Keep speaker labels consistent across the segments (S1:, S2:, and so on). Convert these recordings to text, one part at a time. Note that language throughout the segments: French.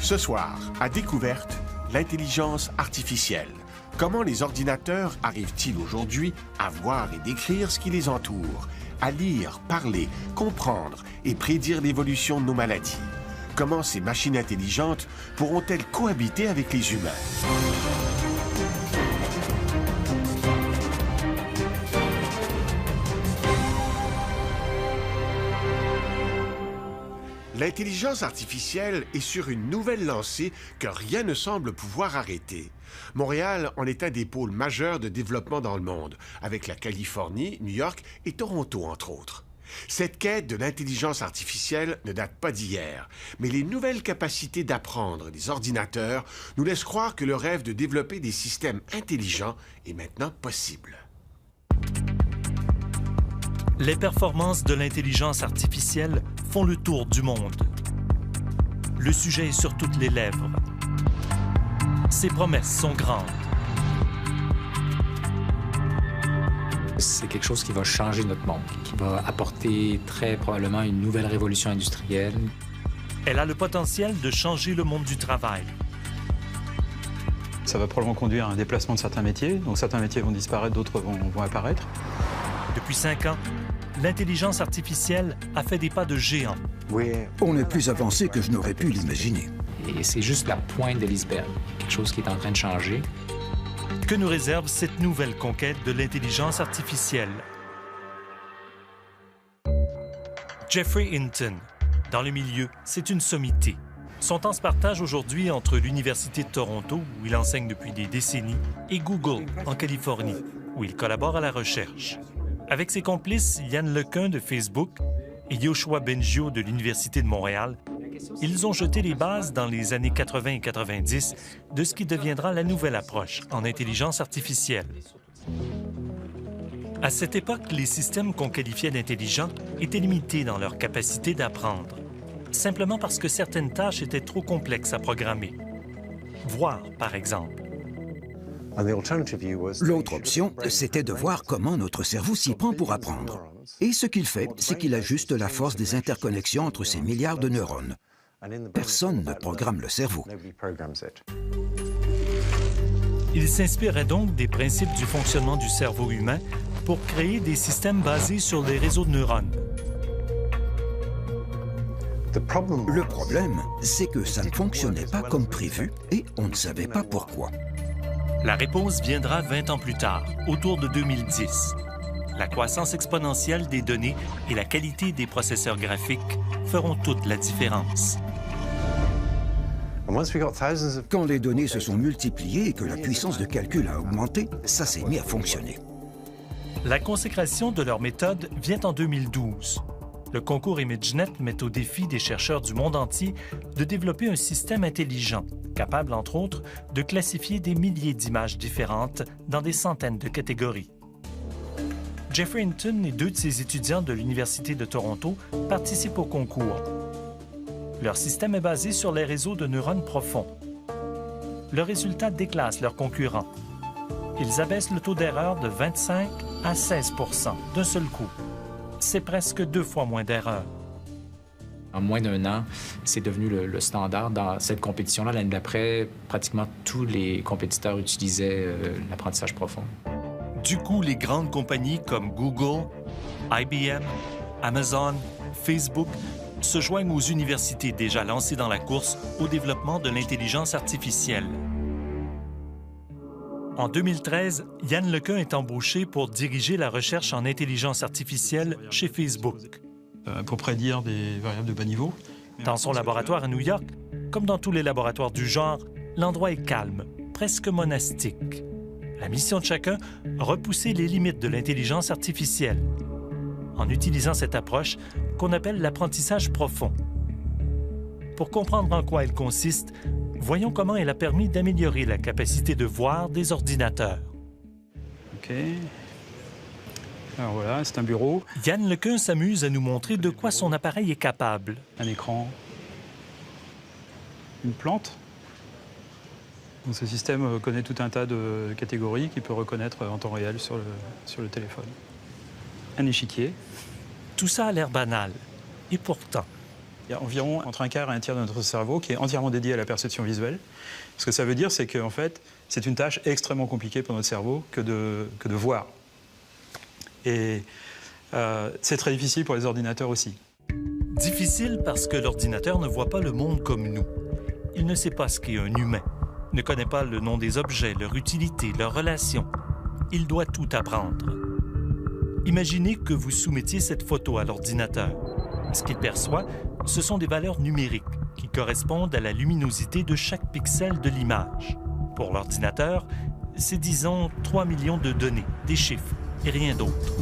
S1: Ce soir, à Découverte, l'intelligence artificielle. Comment les ordinateurs arrivent-ils aujourd'hui à voir et décrire ce qui les entoure, à lire, parler, comprendre et prédire l'évolution de nos maladies? Comment ces machines intelligentes pourront-elles cohabiter avec les humains? L'intelligence artificielle est sur une nouvelle lancée que rien ne semble pouvoir arrêter. Montréal en est un des pôles majeurs de développement dans le monde, avec la Californie, New York et Toronto, entre autres. Cette quête de l'intelligence artificielle ne date pas d'hier, mais les nouvelles capacités d'apprendre des ordinateurs nous laissent croire que le rêve de développer des systèmes intelligents est maintenant possible.
S2: Les performances de l'intelligence artificielle font le tour du monde. Le sujet est sur toutes les lèvres. Ses promesses sont grandes.
S3: C'est quelque chose qui va changer notre monde, qui va apporter très probablement une nouvelle révolution industrielle.
S2: Elle a le potentiel de changer le monde du travail.
S4: Ça va probablement conduire à un déplacement de certains métiers. Donc certains métiers vont disparaître, d'autres vont apparaître.
S2: Depuis 5 ans, l'intelligence artificielle a fait des pas de géant.
S5: On est plus avancé que je n'aurais pu l'imaginer.
S3: Et c'est juste la pointe de l'iceberg, quelque chose qui est en train de changer.
S2: Que nous réserve cette nouvelle conquête de l'intelligence artificielle? Geoffrey Hinton. Dans le milieu, c'est une sommité. Son temps se partage aujourd'hui entre l'Université de Toronto, où il enseigne depuis des décennies, et Google, en Californie, où il collabore à la recherche. Avec ses complices Yann Lequin de Facebook et Yoshua Bengio de l'Université de Montréal, ils ont jeté les bases dans les années 80 et 90 de ce qui deviendra la nouvelle approche en intelligence artificielle. À cette époque, les systèmes qu'on qualifiait d'intelligents étaient limités dans leur capacité d'apprendre, simplement parce que certaines tâches étaient trop complexes à programmer. Voir, par exemple.
S5: L'autre option, c'était de voir comment notre cerveau s'y prend pour apprendre. Et ce qu'il fait, c'est qu'il ajuste la force des interconnexions entre ces milliards de neurones. Personne ne programme le cerveau.
S2: Il s'inspirait donc des principes du fonctionnement du cerveau humain pour créer des systèmes basés sur les réseaux de neurones.
S5: Le problème, c'est que ça ne fonctionnait pas comme prévu et on ne savait pas pourquoi.
S2: La réponse viendra 20 ans plus tard, autour de 2010. La croissance exponentielle des données et la qualité des processeurs graphiques feront toute la différence.
S5: Quand les données se sont multipliées et que la puissance de calcul a augmenté, ça s'est mis à fonctionner.
S2: La consécration de leur méthode vient en 2012. Le concours ImageNet met au défi des chercheurs du monde entier de développer un système intelligent, capable, entre autres, de classifier des milliers d'images différentes dans des centaines de catégories. Geoffrey Hinton et 2 de ses étudiants de l'Université de Toronto participent au concours. Leur système est basé sur les réseaux de neurones profonds. Le résultat déclasse leurs concurrents. Ils abaissent le taux d'erreur de 25 à 16 % d'un seul coup. C'est presque 2 fois moins d'erreurs.
S3: En moins d'1 an, c'est devenu le standard dans cette compétition-là. L'année d'après, pratiquement tous les compétiteurs utilisaient l'apprentissage profond.
S2: Du coup, les grandes compagnies comme Google, IBM, Amazon, Facebook se joignent aux universités déjà lancées dans la course au développement de l'intelligence artificielle. En 2013, Yann Lequin est embauché pour diriger la recherche en intelligence artificielle chez Facebook.
S4: Pour prédire des variables de bas niveau.
S2: Dans son laboratoire à New York, comme dans tous les laboratoires du genre, l'endroit est calme, presque monastique. La mission de chacun, repousser les limites de l'intelligence artificielle, en utilisant cette approche qu'on appelle l'apprentissage profond. Pour comprendre en quoi elle consiste, voyons comment elle a permis d'améliorer la capacité de voir des ordinateurs.
S4: OK. Alors voilà, c'est un bureau.
S2: Yann Lequin s'amuse à nous montrer de quoi son appareil est capable.
S4: Un écran. Une plante. Donc ce système connaît tout un tas de catégories qu'il peut reconnaître en temps réel sur le téléphone. Un échiquier.
S2: Tout ça a l'air banal. Et pourtant...
S4: Il y a environ entre un quart et un tiers de notre cerveau qui est entièrement dédié à la perception visuelle. Ce que ça veut dire, c'est qu'en fait, c'est une tâche extrêmement compliquée pour notre cerveau que de voir. Et c'est très difficile pour les ordinateurs aussi.
S2: Difficile parce que l'ordinateur ne voit pas le monde comme nous. Il ne sait pas ce qu'est un humain, ne connaît pas le nom des objets, leur utilité, leurs relations. Il doit tout apprendre. Imaginez que vous soumettiez cette photo à l'ordinateur. Ce qu'il perçoit, ce sont des valeurs numériques qui correspondent à la luminosité de chaque pixel de l'image. Pour l'ordinateur, c'est disons 3 millions de données, des chiffres et rien d'autre.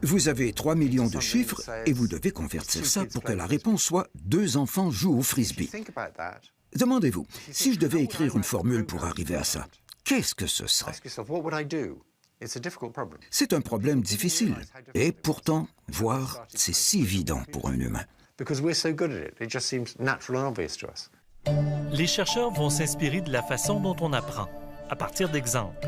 S5: Vous avez 3 millions de chiffres et vous devez convertir ça pour que la réponse soit « 2 enfants jouent au frisbee ». Demandez-vous, si je devais écrire une formule pour arriver à ça, qu'est-ce que ce serait? C'est un problème difficile. Et pourtant, voir, c'est si évident pour un humain.
S2: Les chercheurs vont s'inspirer de la façon dont on apprend, à partir d'exemples.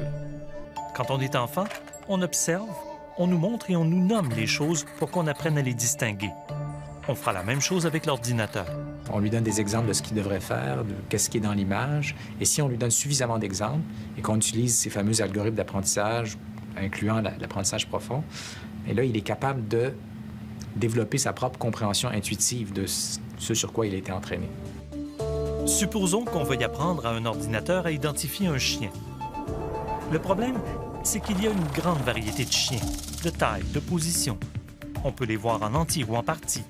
S2: Quand on est enfant, on observe, on nous montre et on nous nomme les choses pour qu'on apprenne à les distinguer. On fera la même chose avec l'ordinateur.
S3: On lui donne des exemples de ce qu'il devrait faire, de qu'est-ce qui est dans l'image. Et si on lui donne suffisamment d'exemples et qu'on utilise ces fameux algorithmes d'apprentissage, incluant l'apprentissage profond, et là, il est capable de développer sa propre compréhension intuitive de ce sur quoi il a été entraîné.
S2: Supposons qu'on veuille apprendre à un ordinateur à identifier un chien. Le problème, c'est qu'il y a une grande variété de chiens, de taille, de position. On peut les voir en entier ou en partie.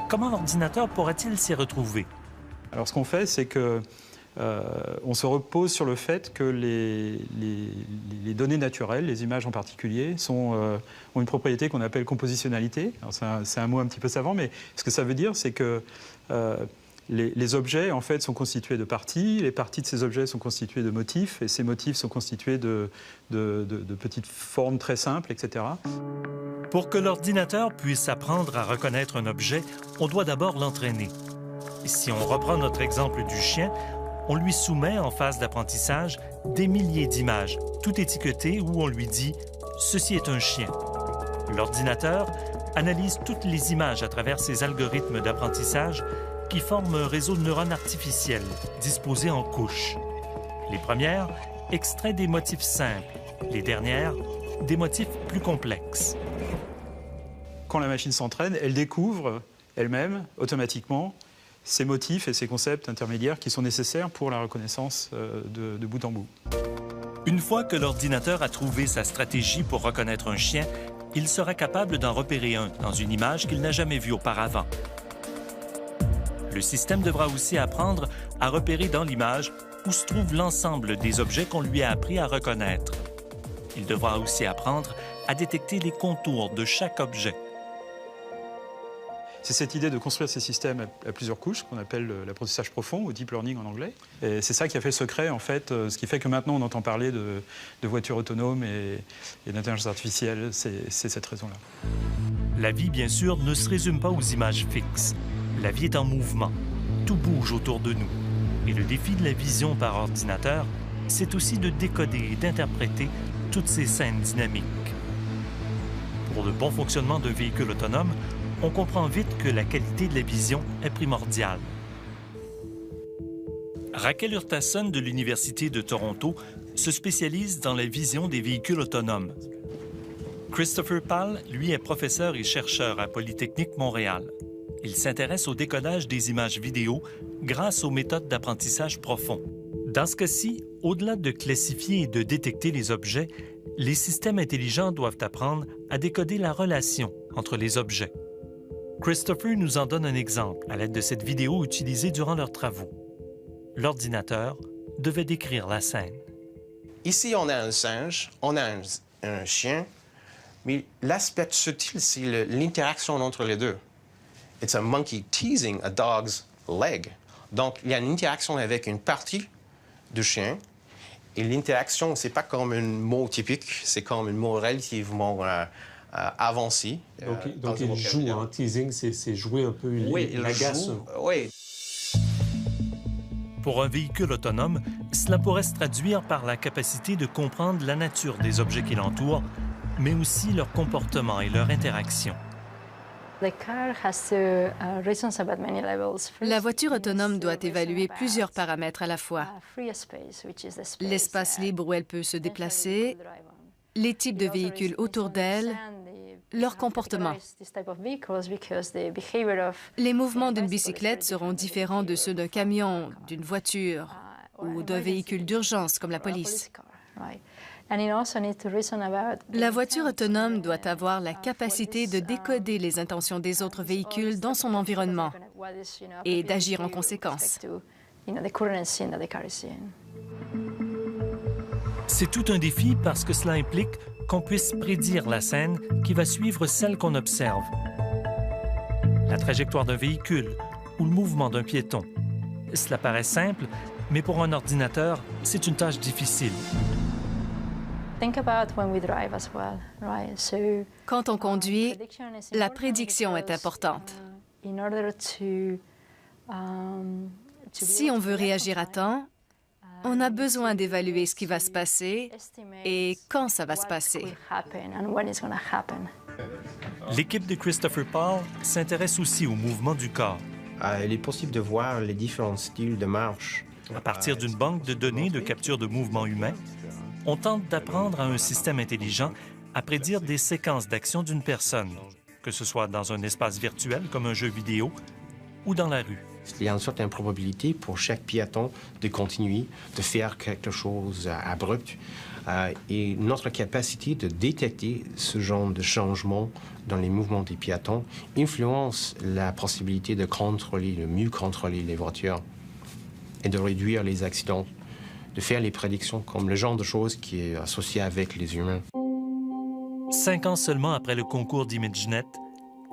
S2: Comment l'ordinateur pourra-t-il s'y retrouver?
S4: Alors ce qu'on fait, c'est que on se repose sur le fait que les données naturelles, les images en particulier, ont une propriété qu'on appelle compositionnalité. C'est un mot un petit peu savant, mais ce que ça veut dire, c'est que les objets, en fait, sont constitués de parties. Les parties de ces objets sont constituées de motifs, et ces motifs sont constitués de petites formes très simples, etc.
S2: Pour que l'ordinateur puisse apprendre à reconnaître un objet, on doit d'abord l'entraîner. Si on reprend notre exemple du chien, on lui soumet en phase d'apprentissage des milliers d'images, toutes étiquetées, où on lui dit « Ceci est un chien ». L'ordinateur analyse toutes les images à travers ses algorithmes d'apprentissage qui forment un réseau de neurones artificiels disposés en couches. Les premières extraient des motifs simples, les dernières des motifs plus complexes.
S4: Quand la machine s'entraîne, elle découvre elle-même, automatiquement, ces motifs et ces concepts intermédiaires qui sont nécessaires pour la reconnaissance de bout en bout.
S2: Une fois que l'ordinateur a trouvé sa stratégie pour reconnaître un chien, il sera capable d'en repérer un dans une image qu'il n'a jamais vue auparavant. Le système devra aussi apprendre à repérer dans l'image où se trouve l'ensemble des objets qu'on lui a appris à reconnaître. Il devra aussi apprendre à détecter les contours de chaque objet.
S4: C'est cette idée de construire ces systèmes à plusieurs couches qu'on appelle l'apprentissage profond, ou deep learning en anglais. Et c'est ça qui a fait le secret, en fait, ce qui fait que maintenant on entend parler de voitures autonomes et d'intelligence artificielle, c'est cette raison-là.
S2: La vie, bien sûr, ne se résume pas aux images fixes. La vie est en mouvement. Tout bouge autour de nous. Et le défi de la vision par ordinateur, c'est aussi de décoder et d'interpréter toutes ces scènes dynamiques. Pour le bon fonctionnement d'un véhicule autonome, on comprend vite que la qualité de la vision est primordiale. Raquel Hurtasun de l'Université de Toronto se spécialise dans la vision des véhicules autonomes. Christopher Pal, lui, est professeur et chercheur à Polytechnique Montréal. Il s'intéresse au décodage des images vidéo grâce aux méthodes d'apprentissage profond. Dans ce cas-ci, au-delà de classifier et de détecter les objets, les systèmes intelligents doivent apprendre à décoder la relation entre les objets. Christopher nous en donne un exemple à l'aide de cette vidéo utilisée durant leurs travaux. L'ordinateur devait décrire la scène.
S6: Ici, on a un singe, on a un chien, mais l'aspect subtil, c'est l'interaction entre les deux. It's a monkey teasing a dog's leg. Donc, il y a une interaction avec une partie du chien, et l'interaction, c'est pas comme un mot typique, c'est comme un mot relativement avancé.
S7: Donc il joue, hein, teasing, c'est jouer un peu, il agace.
S6: Oui.
S2: Pour un véhicule autonome, cela pourrait se traduire par la capacité de comprendre la nature des objets qui l'entourent, mais aussi leur comportement et leur interaction.
S8: La voiture autonome doit évaluer plusieurs paramètres à la fois. L'espace libre où elle peut se déplacer, les types de véhicules autour d'elle, leur comportement. Les mouvements d'une bicyclette seront différents de ceux d'un camion, d'une voiture ou d'un véhicule d'urgence comme la police. La voiture autonome doit avoir la capacité de décoder les intentions des autres véhicules dans son environnement et d'agir en conséquence.
S2: C'est tout un défi parce que cela implique qu'on puisse prédire la scène qui va suivre celle qu'on observe. La trajectoire d'un véhicule ou le mouvement d'un piéton. Cela paraît simple, mais pour un ordinateur, c'est une tâche difficile.
S8: Quand on conduit, la prédiction est importante. Si on veut réagir à temps, on a besoin d'évaluer ce qui va se passer et quand ça va se passer.
S2: L'équipe de Christopher Paul s'intéresse aussi au mouvement du corps.
S6: Il est possible de voir les différents styles de marche.
S2: À partir d'une banque de données de capture de mouvements humains, on tente d'apprendre à un système intelligent à prédire des séquences d'actions d'une personne, que ce soit dans un espace virtuel comme un jeu vidéo ou dans la rue.
S6: Il y a une certaine probabilité pour chaque piéton de continuer, de faire quelque chose d'abrupt. Et notre capacité de détecter ce genre de changement dans les mouvements des piétons influence la possibilité de mieux contrôler les voitures et de réduire les accidents, de faire les prédictions comme le genre de choses qui est associé avec les humains.
S2: 5 ans seulement après le concours d'ImageNet,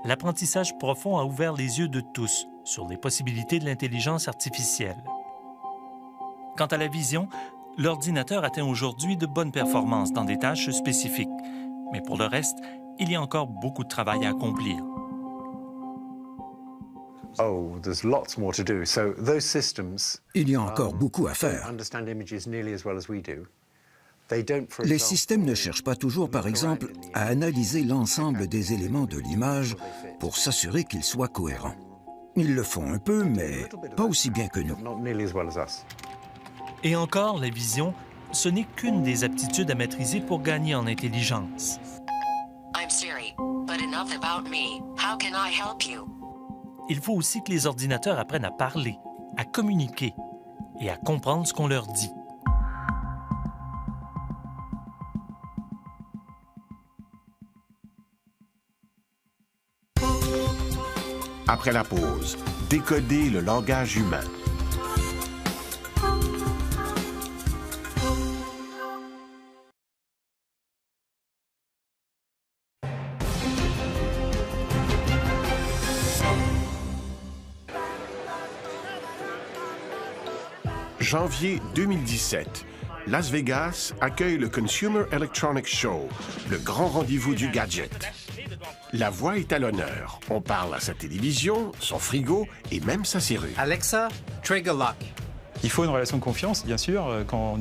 S2: l'apprentissage profond a ouvert les yeux de tous sur les possibilités de l'intelligence artificielle. Quant à la vision, l'ordinateur atteint aujourd'hui de bonnes performances dans des tâches spécifiques. Mais pour le reste, il y a encore beaucoup de travail à accomplir.
S5: Il y a encore beaucoup à faire. Les systèmes ne cherchent pas toujours, par exemple, à analyser l'ensemble des éléments de l'image pour s'assurer qu'ils soient cohérents. Ils le font un peu, mais pas aussi bien que nous.
S2: Et encore, la vision, ce n'est qu'une des aptitudes à maîtriser pour gagner en intelligence. Il faut aussi que les ordinateurs apprennent à parler, à communiquer et à comprendre ce qu'on leur dit.
S1: Après la pause, décoder le langage humain. Janvier 2017, Las Vegas accueille le Consumer Electronics Show, le grand rendez-vous du gadget. La voix est à l'honneur. On parle à sa télévision, son frigo et même sa serrure.
S9: Alexa, trigger lock.
S4: Il faut une relation de confiance, bien sûr. Quand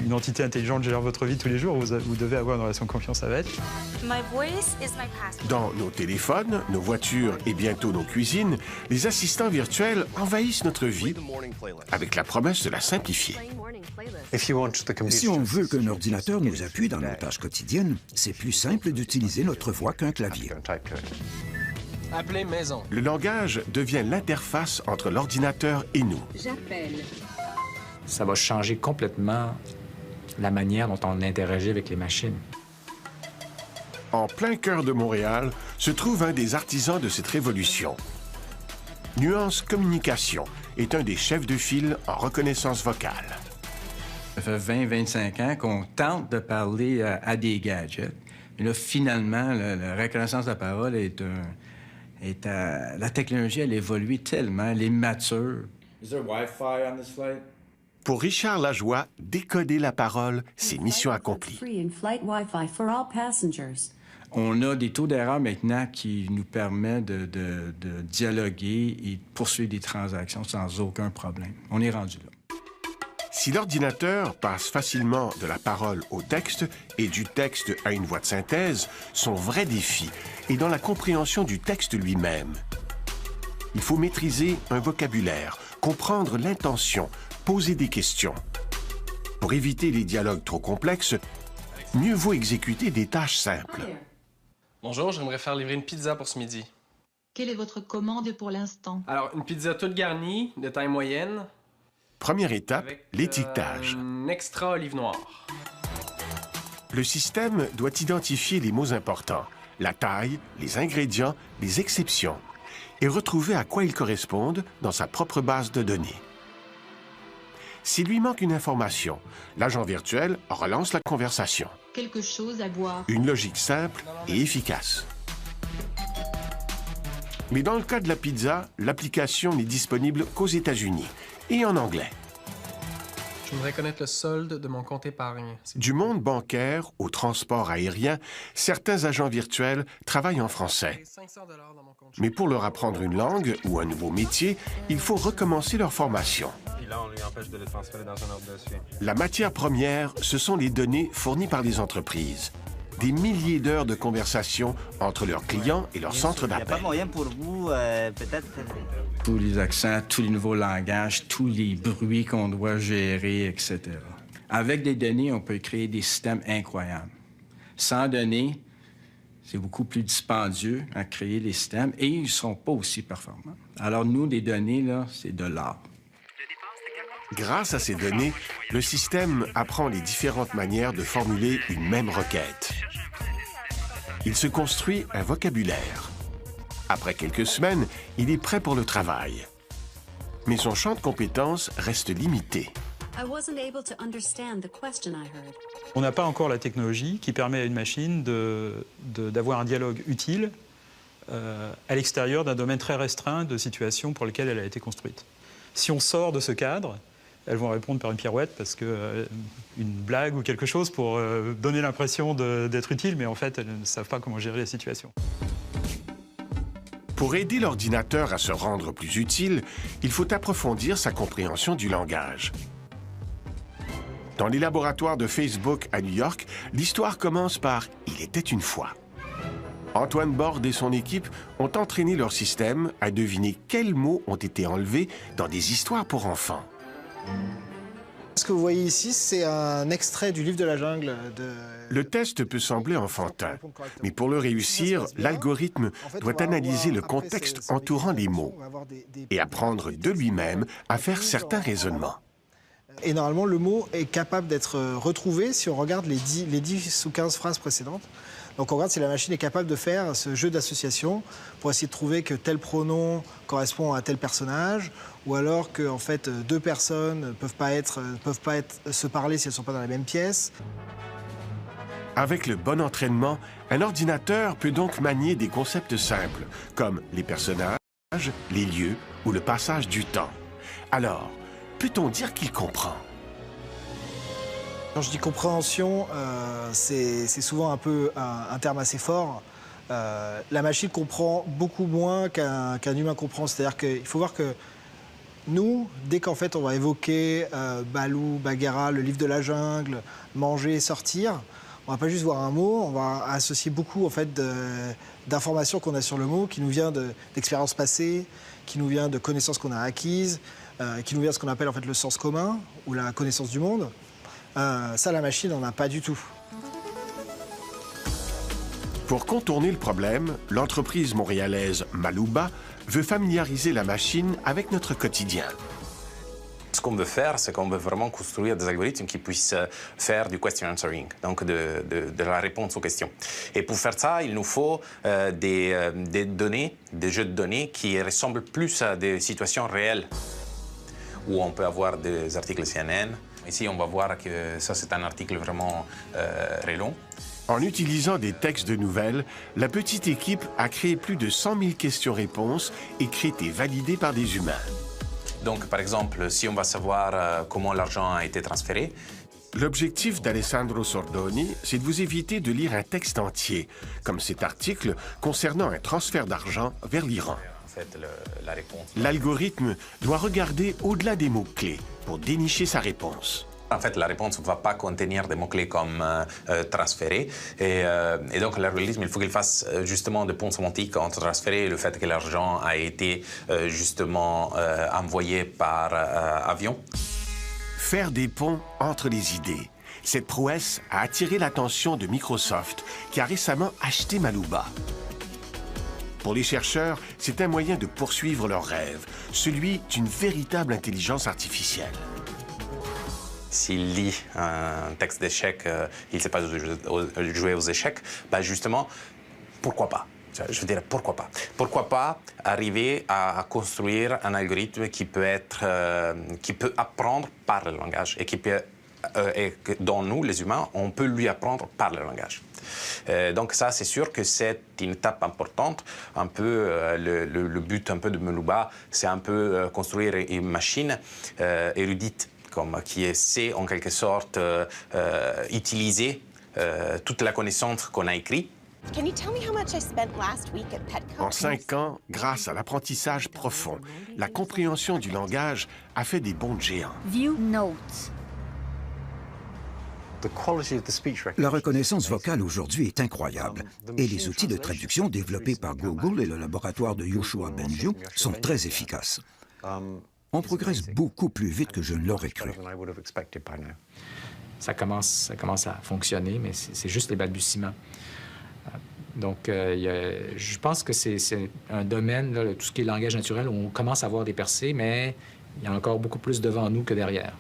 S4: une entité intelligente gère votre vie tous les jours, vous devez avoir une relation de confiance avec.
S1: Dans nos téléphones, nos voitures et bientôt nos cuisines, les assistants virtuels envahissent notre vie avec la promesse de la simplifier.
S5: Si on veut qu'un ordinateur nous appuie dans nos tâches quotidiennes, c'est plus simple d'utiliser notre voix qu'un clavier.
S9: Appelez maison.
S1: Le langage devient l'interface entre l'ordinateur et nous.
S3: J'appelle. Ça va changer complètement la manière dont on interagit avec les machines.
S1: En plein cœur de Montréal se trouve un des artisans de cette révolution. Nuance Communication est un des chefs de file en reconnaissance vocale.
S10: Ça fait 20-25 ans qu'on tente de parler à des gadgets. Et là, finalement, la reconnaissance de la parole la technologie, elle évolue tellement, elle est mature. Is there Wi-Fi on this flight?
S1: Pour Richard Lajoie, décoder la parole, c'est mission accomplie.
S10: On a des taux d'erreur maintenant qui nous permettent de dialoguer et de poursuivre des transactions sans aucun problème. On est rendu là.
S1: Si l'ordinateur passe facilement de la parole au texte et du texte à une voix de synthèse, son vrai défi est dans la compréhension du texte lui-même. Il faut maîtriser un vocabulaire, comprendre l'intention, poser des questions. Pour éviter les dialogues trop complexes, mieux vaut exécuter des tâches simples.
S9: Bonjour, j'aimerais faire livrer une pizza pour ce midi.
S11: Quelle est votre commande pour l'instant?
S9: Alors, une pizza toute garnie, de taille moyenne.
S1: Première étape, l'étiquetage.
S9: Un extra olive noire.
S1: Le système doit identifier les mots importants, la taille, les ingrédients, les exceptions, et retrouver à quoi ils correspondent dans sa propre base de données. S'il lui manque une information, l'agent virtuel relance la conversation.
S11: Quelque chose à boire.
S1: Une logique simple et efficace. Mais dans le cas de la pizza, l'application n'est disponible qu'aux États-Unis et en anglais.
S9: Je voudrais connaître le solde de mon compte épargne.
S1: Du monde bancaire au transport aérien, certains agents virtuels travaillent en français. Mais pour leur apprendre une langue ou un nouveau métier, il faut recommencer leur formation.
S12: Et là, on lui empêche de le transférer dans un autre dossier.
S1: La matière première, ce sont les données fournies par les entreprises. Des milliers d'heures de conversation entre leurs clients et leurs centres d'appel.
S13: Il n'y a pas moyen pour vous, peut-être...
S10: Tous les accents, tous les nouveaux langages, tous les bruits qu'on doit gérer, etc. Avec des données, on peut créer des systèmes incroyables. Sans données, c'est beaucoup plus dispendieux à créer les systèmes et ils ne sont pas aussi performants. Alors nous, les données, là, c'est de l'art.
S1: Grâce à ces données, le système apprend les différentes manières de formuler une même requête. Il se construit un vocabulaire. Après quelques semaines, il est prêt pour le travail. Mais son champ de compétences reste limité.
S4: On n'a pas encore la technologie qui permet à une machine d'avoir un dialogue utile à l'extérieur d'un domaine très restreint de situations pour lesquelles elle a été construite. Si on sort de ce cadre, elles vont répondre par une pirouette parce que une blague ou quelque chose pour donner l'impression d'être utile, mais en fait, elles ne savent pas comment gérer la situation.
S1: Pour aider l'ordinateur à se rendre plus utile, il faut approfondir sa compréhension du langage. Dans les laboratoires de Facebook à New York, l'histoire commence par « Il était une fois ». Antoine Borde et son équipe ont entraîné leur système à deviner quels mots ont été enlevés dans des histoires pour enfants.
S14: Ce que vous voyez ici, c'est un extrait du livre de la jungle.
S1: Le test peut sembler enfantin, mais pour le réussir, l'algorithme doit analyser le contexte entourant les mots et apprendre de lui-même à faire certains raisonnements.
S14: Et normalement, le mot est capable d'être retrouvé si on regarde les 10 ou 15 phrases précédentes. Donc on regarde si la machine est capable de faire ce jeu d'association pour essayer de trouver que tel pronom correspond à tel personnage, ou alors que en fait, deux personnes ne peuvent pas se parler si elles ne sont pas dans la même pièce.
S1: Avec le bon entraînement, un ordinateur peut donc manier des concepts simples, comme les personnages, les lieux ou le passage du temps. Alors, peut-on dire qu'il comprend?
S14: Quand je dis compréhension, c'est souvent un peu un terme assez fort. La machine comprend beaucoup moins qu'un humain comprend. C'est-à-dire qu'il faut voir que nous, dès qu'en fait on va évoquer Balou, Bagheera, le livre de la jungle, manger, sortir, on va pas juste voir un mot, on va associer beaucoup en fait d'informations qu'on a sur le mot, qui nous vient d'expériences passées, qui nous vient de connaissances qu'on a acquises, qui nous vient de ce qu'on appelle en fait le sens commun ou la connaissance du monde. Ça, la machine n'en a pas du tout.
S1: Pour contourner le problème, l'entreprise montréalaise Malouba veut familiariser la machine avec notre quotidien.
S15: Ce qu'on veut faire, c'est qu'on veut vraiment construire des algorithmes qui puissent faire du question answering, donc de la réponse aux questions. Et pour faire ça, il nous faut des données, des jeux de données qui ressemblent plus à des situations réelles, où on peut avoir des articles CNN. Ici, on va voir que ça, c'est un article vraiment très long.
S1: En utilisant des textes de nouvelles, la petite équipe a créé plus de 100 000 questions-réponses écrites et validées par des humains.
S15: Donc, par exemple, si on va savoir comment l'argent a été transféré.
S1: L'objectif d'Alessandro Sordoni, c'est de vous éviter de lire un texte entier, comme cet article concernant un transfert d'argent vers l'Iran.
S15: fait la réponse.
S1: L'algorithme doit regarder au-delà des mots-clés pour dénicher sa réponse.
S15: En fait, la réponse ne va pas contenir des mots-clés comme transféré. Et donc, l'algorithme, il faut qu'il fasse justement des ponts sémantiques entre transféré et le fait que l'argent a été justement envoyé par avion.
S1: Faire des ponts entre les idées. Cette prouesse a attiré l'attention de Microsoft, qui a récemment acheté Maluba. Pour les chercheurs, c'est un moyen de poursuivre leur rêve, celui d'une véritable intelligence artificielle.
S15: S'il lit un texte d'échecs, il ne sait pas jouer aux échecs, bah justement, pourquoi pas? Je veux dire, pourquoi pas? Pourquoi pas arriver à construire un algorithme qui peut apprendre par le langage et dont nous, les humains, on peut lui apprendre par le langage. Donc ça, c'est sûr que c'est une étape importante. Un peu le but un peu de Maluba, c'est un peu construire une machine érudite, qui sait en quelque sorte utiliser toute la connaissance qu'on a écrite.
S1: En 5 ans, grâce à l'apprentissage profond, la compréhension du langage a fait des bonds de géants.
S16: View notes.
S5: La reconnaissance vocale aujourd'hui est incroyable et les outils de traduction développés par Google et le laboratoire de Yoshua Bengio sont très efficaces. On progresse beaucoup plus vite que je ne l'aurais cru.
S3: Ça commence à fonctionner, mais c'est juste les balbutiements. Donc, je pense que c'est un domaine, là, tout ce qui est langage naturel, où on commence à voir des percées, mais il y a encore beaucoup plus devant nous que derrière.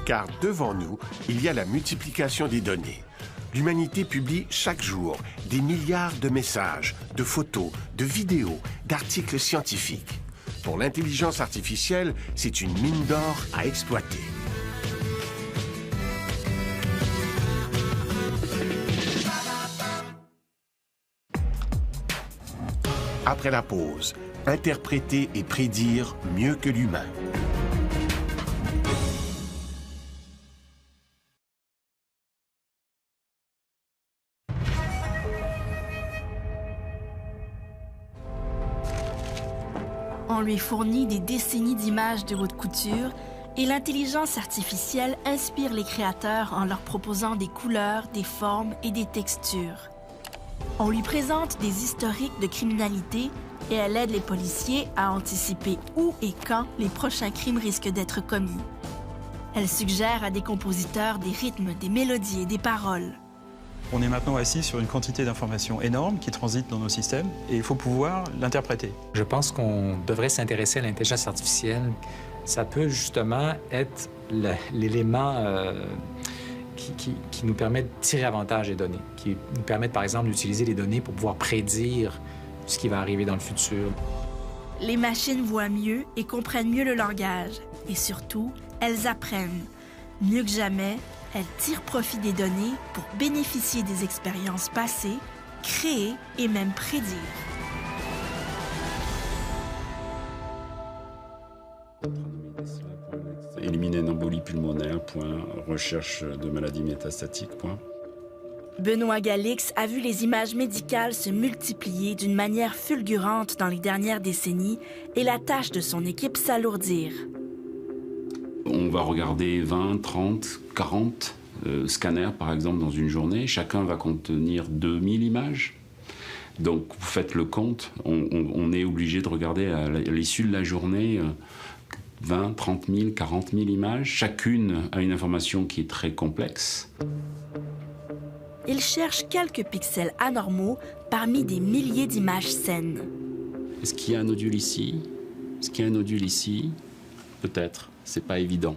S1: Car devant nous, il y a la multiplication des données. L'humanité publie chaque jour des milliards de messages, de photos, de vidéos, d'articles scientifiques. Pour l'intelligence artificielle, c'est une mine d'or à exploiter. Après la pause, interpréter et prédire mieux que l'humain.
S16: On lui fournit des décennies d'images de haute couture et l'intelligence artificielle inspire les créateurs en leur proposant des couleurs, des formes et des textures. On lui présente des historiques de criminalité et elle aide les policiers à anticiper où et quand les prochains crimes risquent d'être commis. Elle suggère à des compositeurs des rythmes, des mélodies et des paroles.
S4: On est maintenant assis sur une quantité d'informations énorme qui transite dans nos systèmes et il faut pouvoir l'interpréter.
S3: Je pense qu'on devrait s'intéresser à l'intelligence artificielle. Ça peut justement être l'élément qui nous permet de tirer avantage des données, qui nous permet par exemple d'utiliser les données pour pouvoir prédire ce qui va arriver dans le futur.
S16: Les machines voient mieux et comprennent mieux le langage. Et surtout, elles apprennent. Mieux que jamais, elles tirent profit des données pour bénéficier des expériences passées, créer et même prédire.
S17: Éliminer une embolie pulmonaire, point. Recherche de maladies métastatiques, point.
S16: Benoît Galix a vu les images médicales se multiplier d'une manière fulgurante dans les dernières décennies et la tâche de son équipe s'alourdir.
S17: On va regarder 20, 30, 40 scanners, par exemple, dans une journée. Chacun va contenir 2000 images. Donc, vous faites le compte. On est obligé de regarder à l'issue de la journée 20, 30 000, 40 000 images. Chacune a une information qui est très complexe.
S16: Il cherche quelques pixels anormaux parmi des milliers d'images saines.
S17: Est-ce qu'il y a un nodule ici? Est-ce qu'il y a un nodule ici? Peut-être. C'est pas évident.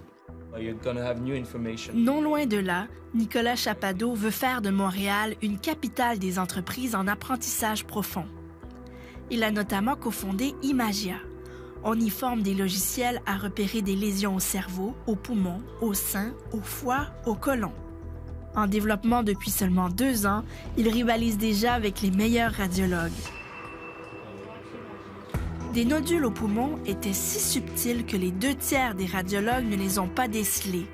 S16: Non loin de là, Nicolas Chapadeau veut faire de Montréal une capitale des entreprises en apprentissage profond. Il a notamment cofondé Imagia. On y forme des logiciels à repérer des lésions au cerveau, aux poumons, au sein, au foie, au côlon. En développement depuis seulement 2 ans, il rivalise déjà avec les meilleurs radiologues. Des nodules au poumon étaient si subtils que les 2/3 des radiologues ne les ont pas décelés.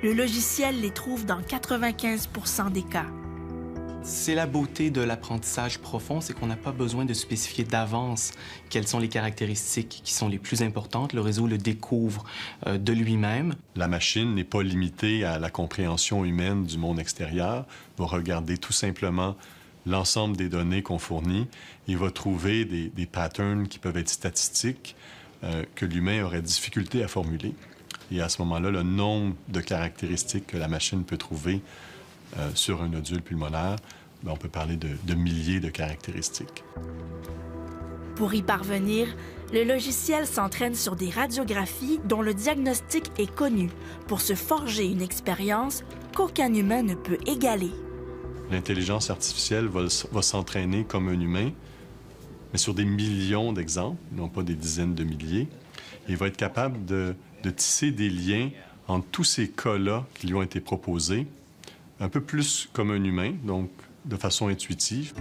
S16: Le logiciel les trouve dans 95% des cas.
S9: C'est la beauté de l'apprentissage profond, c'est qu'on n'a pas besoin de spécifier d'avance quelles sont les caractéristiques qui sont les plus importantes. Le réseau le découvre de lui-même.
S18: La machine n'est pas limitée à la compréhension humaine du monde extérieur. Il va regarder tout simplement l'ensemble des données qu'on fournit. Il va trouver des patterns qui peuvent être statistiques que l'humain aurait difficulté à formuler. Et à ce moment-là, le nombre de caractéristiques que la machine peut trouver sur un nodule pulmonaire, on peut parler de milliers de caractéristiques.
S16: Pour y parvenir, le logiciel s'entraîne sur des radiographies dont le diagnostic est connu pour se forger une expérience qu'aucun humain ne peut égaler.
S18: L'intelligence artificielle va s'entraîner comme un humain, mais sur des millions d'exemples, non pas des dizaines de milliers. Et il va être capable de tisser des liens entre tous ces cas-là qui lui ont été proposés, un peu plus comme un humain, donc de façon intuitive.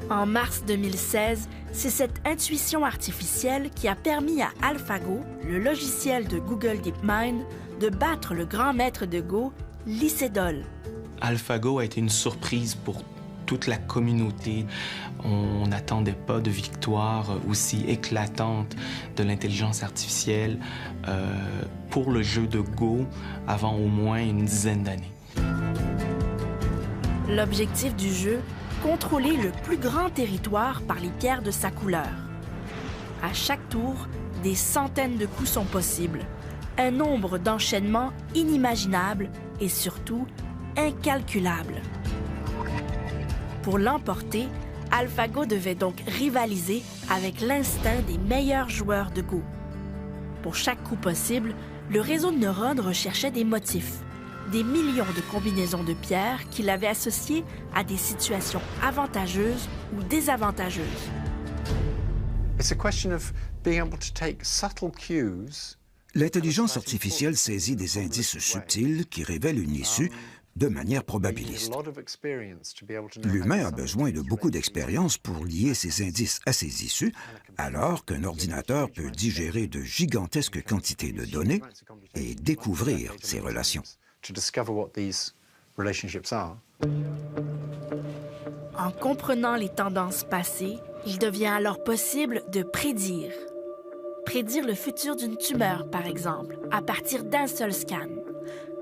S16: En mars 2016, c'est cette intuition artificielle qui a permis à AlphaGo, le logiciel de Google DeepMind, de battre le grand maître de Go, Lee Sedol.
S9: AlphaGo a été une surprise pour toute la communauté. On n'attendait pas de victoire aussi éclatante de l'intelligence artificielle pour le jeu de Go avant au moins une dizaine d'années.
S16: L'objectif du jeu, contrôler le plus grand territoire par les pierres de sa couleur. À chaque tour, des centaines de coups sont possibles, un nombre d'enchaînements inimaginable et surtout incalculable. Pour l'emporter, AlphaGo devait donc rivaliser avec l'instinct des meilleurs joueurs de Go. Pour chaque coup possible, le réseau de neurones recherchait des motifs, des millions de combinaisons de pierres qu'il avait associées à des situations avantageuses ou désavantageuses.
S5: L'intelligence artificielle saisit des indices subtils qui révèlent une issue de manière probabiliste. L'humain a besoin de beaucoup d'expérience pour lier ces indices à ces issues, alors qu'un ordinateur peut digérer de gigantesques quantités de données et découvrir ces relations.
S16: En comprenant les tendances passées, il devient alors possible de prédire. Prédire le futur d'une tumeur, par exemple, à partir d'un seul scan.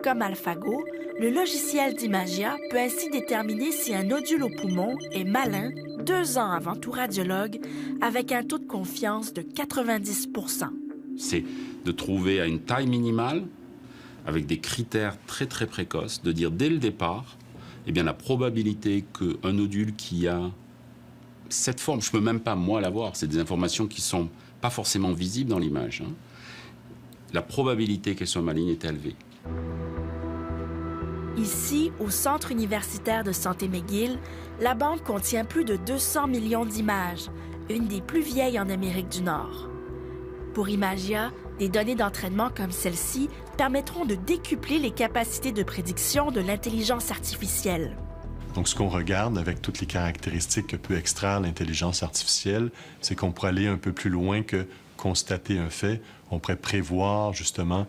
S16: Comme AlphaGo, le logiciel d'Imagia peut ainsi déterminer si un nodule au poumon est malin 2 ans avant tout radiologue, avec un taux de confiance de 90%.
S17: C'est de trouver à une taille minimale, avec des critères très très précoces, de dire dès le départ, eh bien, la probabilité qu'un nodule qui a cette forme, je ne peux même pas moi l'avoir, c'est des informations qui ne sont pas forcément visibles dans l'image, la probabilité qu'elle soit maligne est élevée.
S16: Ici, au Centre universitaire de santé McGill, la bande contient plus de 200 millions d'images, une des plus vieilles en Amérique du Nord. Pour Imagia, des données d'entraînement comme celle-ci permettront de décupler les capacités de prédiction de l'intelligence artificielle.
S18: Donc, ce qu'on regarde avec toutes les caractéristiques que peut extraire l'intelligence artificielle, c'est qu'on pourrait aller un peu plus loin que constater un fait. On pourrait prévoir, justement,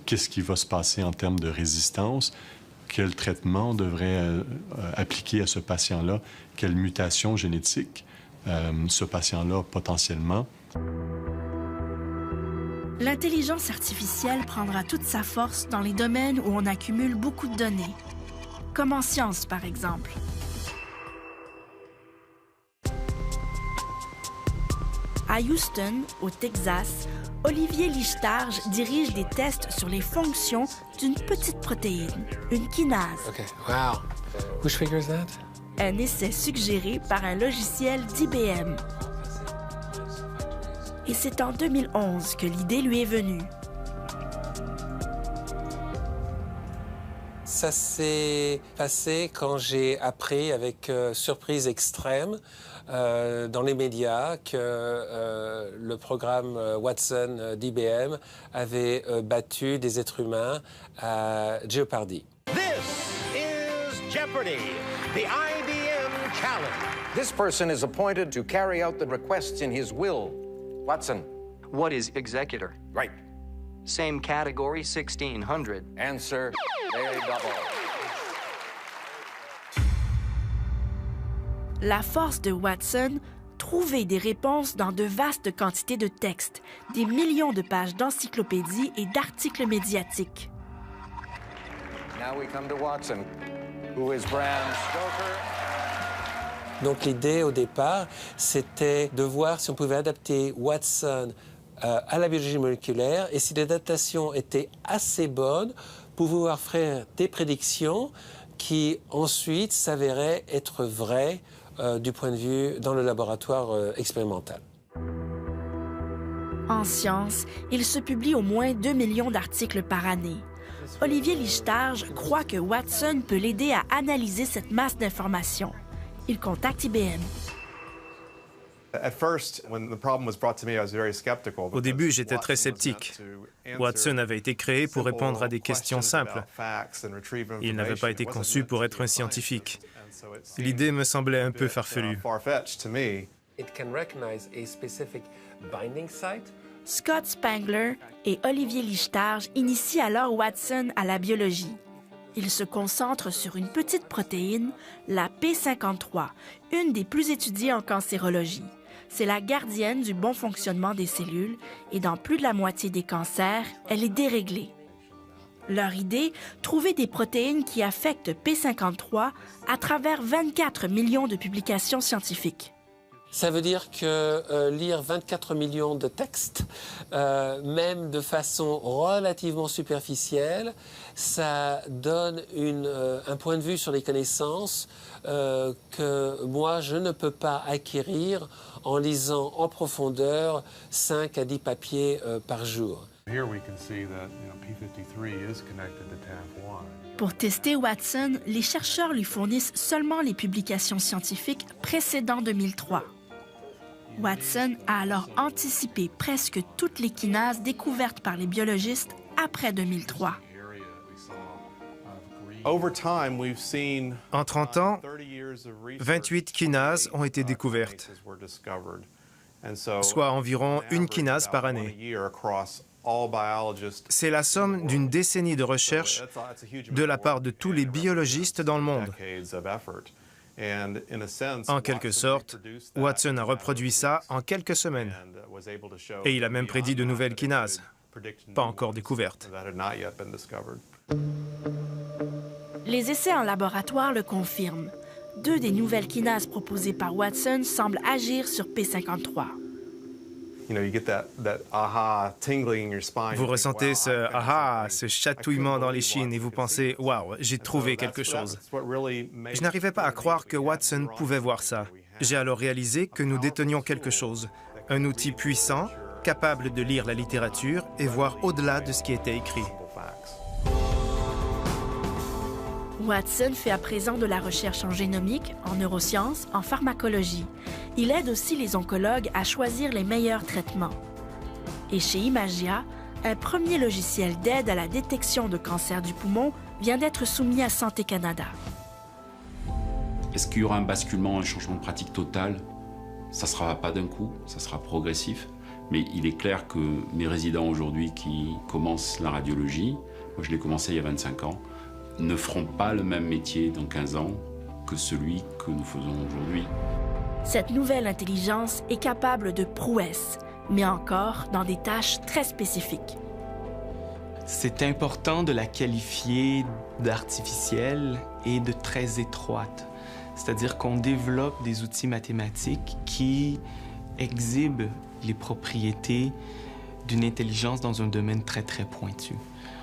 S18: qu'est-ce qui va se passer en termes de résistance, quel traitement on devrait appliquer à ce patient-là, quelle mutation génétique ce patient-là potentiellement.
S16: L'intelligence artificielle prendra toute sa force dans les domaines où on accumule beaucoup de données, comme en sciences par exemple. À Houston, au Texas, Olivier Lichtarge dirige des tests sur les fonctions d'une petite protéine, une kinase.
S19: Okay. Wow. Whose figure is that?
S16: Un essai suggéré par un logiciel d'IBM. Et c'est en 2011 que l'idée lui est venue.
S19: Ça s'est passé quand j'ai appris avec surprise extrême dans les médias que le programme Watson d'IBM avait battu des êtres humains à Jeopardy.
S20: This is Jeopardy, the IBM challenge. This person is appointed to carry out the requests in his will. Watson.
S21: What is executor?
S20: Right.
S21: Same category, 1600.
S20: Answer, very double.
S16: La force de Watson, trouver des réponses dans de vastes quantités de textes, des millions de pages d'encyclopédies et d'articles médiatiques.
S20: Now we come to Watson, who is Bram Stoker.
S19: Donc l'idée au départ, c'était de voir si on pouvait adapter Watson à la biologie moléculaire et si l'adaptation était assez bonne pour pouvoir faire des prédictions qui ensuite s'avéraient être vraies du point de vue dans le laboratoire expérimental.
S16: En sciences, il se publie au moins 2 millions d'articles par année. Olivier Lichtage croit que Watson peut l'aider à analyser cette masse d'informations. Il contacte IBM.
S7: Au début, j'étais très sceptique. Watson avait été créé pour répondre à des questions simples. Il n'avait pas été conçu pour être un scientifique. L'idée me semblait un peu farfelue.
S16: Scott Spangler et Olivier Lichtage initient alors Watson à la biologie. Il se concentre sur une petite protéine, la P53, une des plus étudiées en cancérologie. C'est la gardienne du bon fonctionnement des cellules et dans plus de la moitié des cancers, elle est déréglée. Leur idée, trouver des protéines qui affectent P53 à travers 24 millions de publications scientifiques.
S19: Ça veut dire que lire 24 millions de textes, même de façon relativement superficielle, ça donne un point de vue sur les connaissances que moi, je ne peux pas acquérir en lisant en profondeur 5 à 10 papiers par jour.
S16: Pour tester Watson, les chercheurs lui fournissent seulement les publications scientifiques précédant 2003. Watson a alors anticipé presque toutes les kinases découvertes par les biologistes après 2003.
S7: En 30 ans, 28 kinases ont été découvertes, soit environ une kinase par année. C'est la somme d'une décennie de recherche de la part de tous les biologistes dans le monde. En quelque sorte, Watson a reproduit ça en quelques semaines. Et il a même prédit de nouvelles kinases, pas encore découvertes.
S16: Les essais en laboratoire le confirment. 2 des nouvelles kinases proposées par Watson semblent agir sur P53.
S7: Vous ressentez ce « aha », ce chatouillement dans l'échine et vous pensez « waouh, j'ai trouvé quelque chose ». Je n'arrivais pas à croire que Watson pouvait voir ça. J'ai alors réalisé que nous détenions quelque chose, un outil puissant, capable de lire la littérature et voir au-delà de ce qui était écrit.
S16: Watson fait à présent de la recherche en génomique, en neurosciences, en pharmacologie. Il aide aussi les oncologues à choisir les meilleurs traitements. Et chez Imagia, un premier logiciel d'aide à la détection de cancer du poumon vient d'être soumis à Santé Canada.
S17: Est-ce qu'il y aura un basculement, un changement de pratique total? Ça ne sera pas d'un coup, ça sera progressif. Mais il est clair que mes résidents aujourd'hui qui commencent la radiologie, moi je l'ai commencé il y a 25 ans, ne feront pas le même métier dans 15 ans que celui que nous faisons aujourd'hui.
S16: Cette nouvelle intelligence est capable de prouesses, mais encore dans des tâches très spécifiques.
S9: C'est important de la qualifier d'artificielle et de très étroite. C'est-à-dire qu'on développe des outils mathématiques qui exhibent les propriétés d'une intelligence dans un domaine très, très pointu.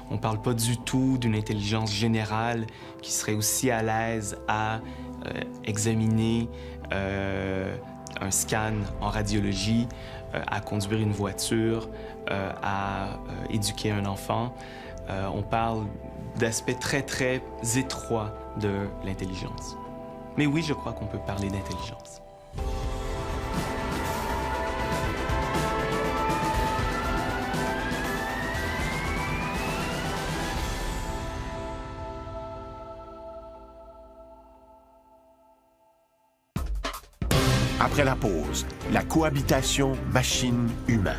S9: On ne parle pas du tout d'une intelligence générale qui serait aussi à l'aise à examiner un scan en radiologie, à conduire une voiture, à éduquer un enfant. On parle d'aspects très, très étroits de l'intelligence. Mais oui, je crois qu'on peut parler d'intelligence.
S1: Après la pause, la cohabitation machine-humain.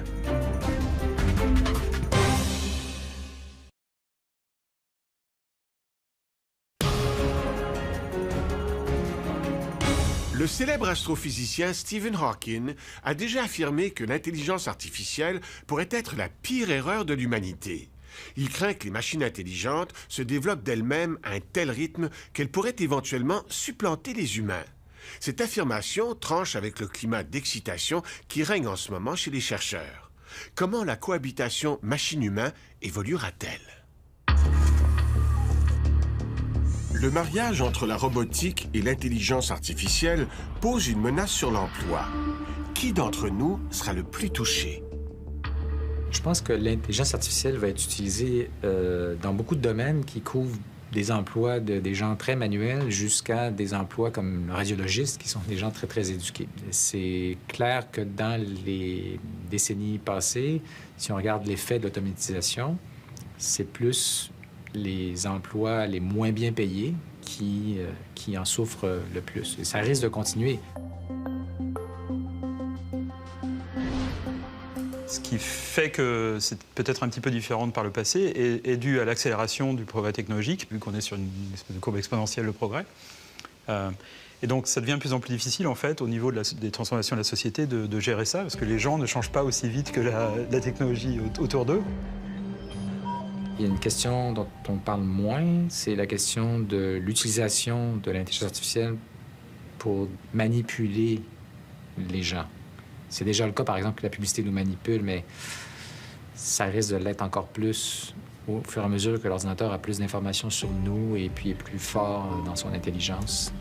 S1: Le Le célèbre astrophysicien Stephen Hawking a déjà affirmé que l'intelligence artificielle pourrait être la pire erreur de l'humanité. Il craint que les machines intelligentes se développent d'elles-mêmes à un tel rythme qu'elles pourraient éventuellement supplanter les humains. Cette affirmation tranche avec le climat d'excitation qui règne en ce moment chez les chercheurs. Comment la cohabitation machine-humain évoluera-t-elle? Le mariage entre la robotique et l'intelligence artificielle pose une menace sur l'emploi. Qui d'entre nous sera le plus touché?
S3: Je pense que l'intelligence artificielle va être utilisée dans beaucoup de domaines qui couvrent des emplois des gens très manuels jusqu'à des emplois comme radiologistes, qui sont des gens très, très éduqués. C'est clair que dans les décennies passées, si on regarde l'effet de l'automatisation, c'est plus les emplois les moins bien payés qui en souffrent le plus. Et ça risque de continuer.
S4: Ce qui fait que c'est peut-être un petit peu différent par le passé est dû à l'accélération du progrès technologique, vu qu'on est sur une espèce de courbe exponentielle de progrès. Et donc, ça devient de plus en plus difficile, en fait, au niveau des transformations de la société, de gérer ça, parce que les gens ne changent pas aussi vite que la technologie autour d'eux.
S3: Il y a une question dont on parle moins, c'est la question de l'utilisation de l'intelligence artificielle pour manipuler les gens. C'est déjà le cas, par exemple, que la publicité nous manipule, mais ça risque de l'être encore plus au fur et à mesure que l'ordinateur a plus d'informations sur nous et puis est plus fort dans son intelligence.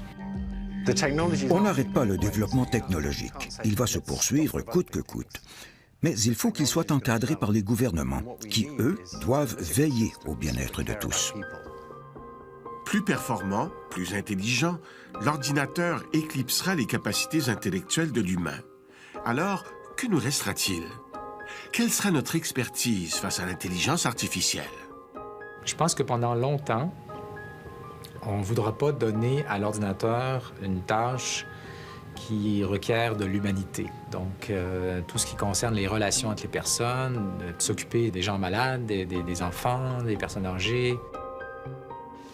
S5: On n'arrête pas le développement technologique. Il va se poursuivre coûte que coûte. Mais il faut qu'il soit encadré par les gouvernements, qui, eux, doivent veiller au bien-être de tous.
S1: Plus performant, plus intelligent, l'ordinateur éclipsera les capacités intellectuelles de l'humain. Alors, que nous restera-t-il? Quelle sera notre expertise face à l'intelligence artificielle?
S3: Je pense que pendant longtemps, on ne voudra pas donner à l'ordinateur une tâche qui requiert de l'humanité. Donc, tout ce qui concerne les relations entre les personnes, s'occuper des gens malades, des enfants, des personnes âgées.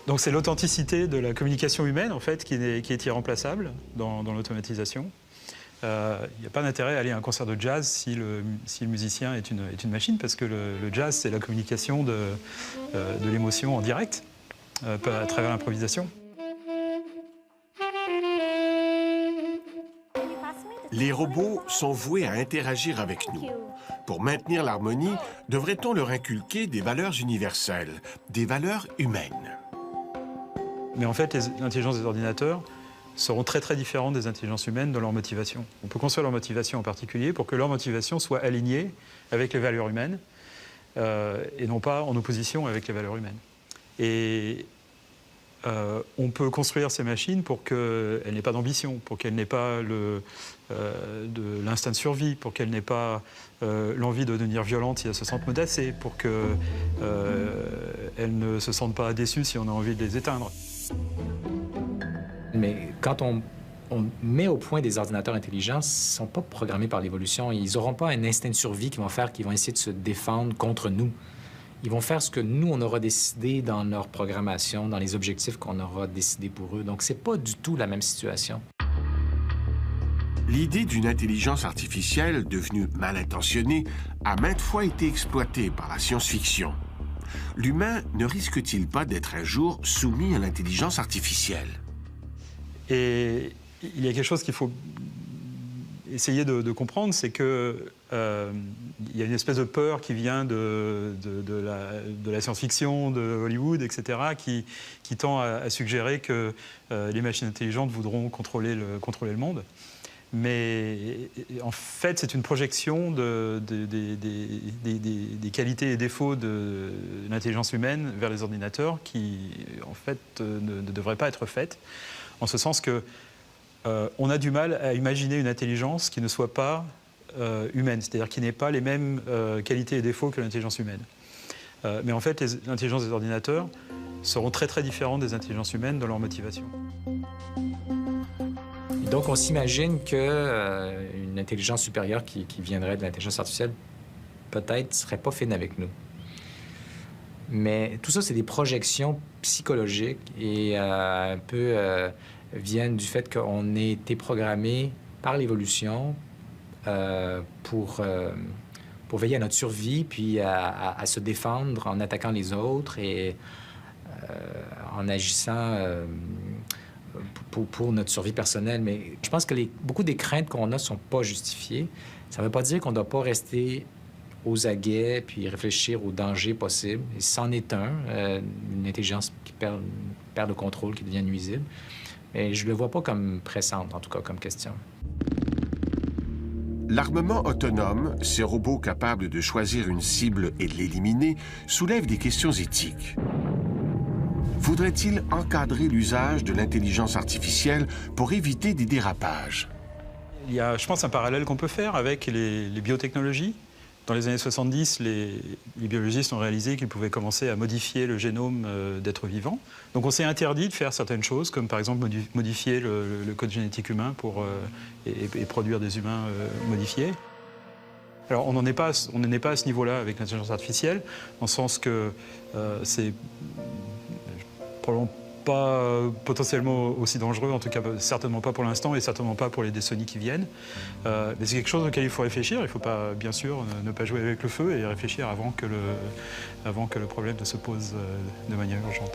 S4: Donc, c'est l'authenticité de la communication humaine, en fait, qui est irremplaçable dans l'automatisation. Il n'y a pas d'intérêt à aller à un concert de jazz si le musicien est une machine, parce que le jazz, c'est la communication de l'émotion en direct, à travers l'improvisation.
S1: Les robots sont voués à interagir avec nous. Pour maintenir l'harmonie, devrait-on leur inculquer des valeurs universelles, des valeurs humaines?
S4: Mais en fait, les intelligences des ordinateurs seront très très différentes des intelligences humaines dans leur motivation. On peut construire leur motivation en particulier pour que leur motivation soit alignée avec les valeurs humaines et non pas en opposition avec les valeurs humaines. Et on peut construire ces machines pour qu'elles n'aient pas d'ambition, pour qu'elles n'aient pas de l'instinct de survie, pour qu'elles n'aient pas l'envie de devenir violentes si elles se sentent menacées, pour qu'elles ne se sentent pas déçues si on a envie de les éteindre.
S3: Mais quand on met au point des ordinateurs intelligents, ils ne sont pas programmés par l'évolution. Ils n'auront pas un instinct de survie qu'ils vont essayer de se défendre contre nous. Ils vont faire ce que nous, on aura décidé dans leur programmation, dans les objectifs qu'on aura décidés pour eux. Donc, ce n'est pas du tout la même situation.
S1: L'idée d'une intelligence artificielle devenue mal intentionnée a maintes fois été exploitée par la science-fiction. L'humain ne risque-t-il pas d'être un jour soumis à l'intelligence artificielle?
S4: Et il y a quelque chose qu'il faut essayer de comprendre, c'est que il y a une espèce de peur qui vient de la science-fiction, de Hollywood, etc., qui tend à suggérer que les machines intelligentes voudront contrôler le monde. Mais en fait, c'est une projection des qualités et défauts de l'intelligence humaine vers les ordinateurs qui, en fait, ne devraient pas être faites, en ce sens que on a du mal à imaginer une intelligence qui ne soit pas humaine, c'est-à-dire qui n'ait pas les mêmes qualités et défauts que l'intelligence humaine. Mais en fait, les intelligences des ordinateurs seront très très différentes des intelligences humaines dans leur motivation.
S3: Donc, on s'imagine qu'une intelligence supérieure qui viendrait de l'intelligence artificielle, peut-être, ne serait pas fine avec nous. Mais tout ça, c'est des projections psychologiques et un peu viennent du fait qu'on a été programmé par l'évolution pour veiller à notre survie, puis à se défendre en attaquant les autres et en agissant pour notre survie personnelle. Mais je pense que beaucoup des craintes qu'on a ne sont pas justifiées. Ça ne veut pas dire qu'on ne doit pas rester aux aguets puis réfléchir aux dangers possibles. Et c'en est une intelligence qui perd le contrôle, qui devient nuisible. Mais je ne le vois pas comme pressante, en tout cas, comme question.
S1: L'armement autonome, ces robots capables de choisir une cible et de l'éliminer, soulève des questions éthiques. Faudrait-il encadrer l'usage de l'intelligence artificielle pour éviter des dérapages?
S4: Il y a, je pense, un parallèle qu'on peut faire avec les biotechnologies. Dans les années 70, les biologistes ont réalisé qu'ils pouvaient commencer à modifier le génome d'êtres vivants. Donc on s'est interdit de faire certaines choses, comme par exemple modifier le code génétique humain et produire des humains modifiés. Alors on n'en est pas à ce niveau-là avec l'intelligence artificielle, dans le sens que c'est probablement pas potentiellement aussi dangereux, en tout cas certainement pas pour l'instant et certainement pas pour les décennies qui viennent. Mais c'est quelque chose auquel il faut réfléchir. Il ne faut pas, bien sûr, ne pas jouer avec le feu et réfléchir avant que le problème ne se pose de manière urgente.